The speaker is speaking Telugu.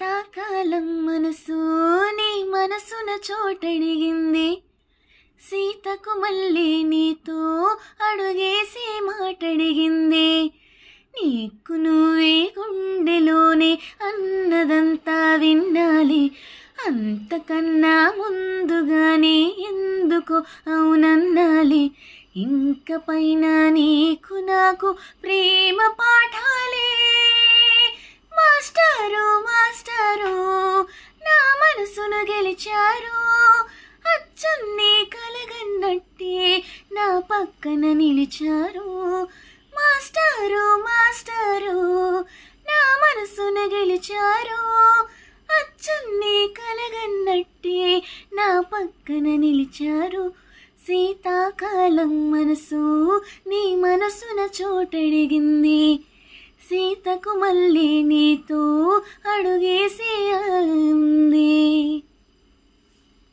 శీతాకాలం మనసు నీ మనసున చోటడిగింది. సీతకు మళ్ళీ నీతో అడుగేసే మాటడిగింది. నీకు నువ్వే గుండెలోనే అన్నదంతా వినాలి. అంతకన్నా ముందుగానే ఎందుకు అవునన్నాలి. ఇంక పైన నీకు నాకు ప్రేమ పాఠాలే. మాస్టారు మాస్టారు నా మనసును గెలిచారు. అచ్చన్ని కలగన్నట్టే నా పక్కన నిలిచారు. మాస్టారు మాస్టారు నా మనసును గెలిచారు. అచ్చన్ని కలగన్నట్టే నా పక్కన నిలిచారు. శీతాకాలం మనసు నీ మనసున చోటడిగింది. సీతకు మళ్ళీ నీతో అడుగేసేయాలి.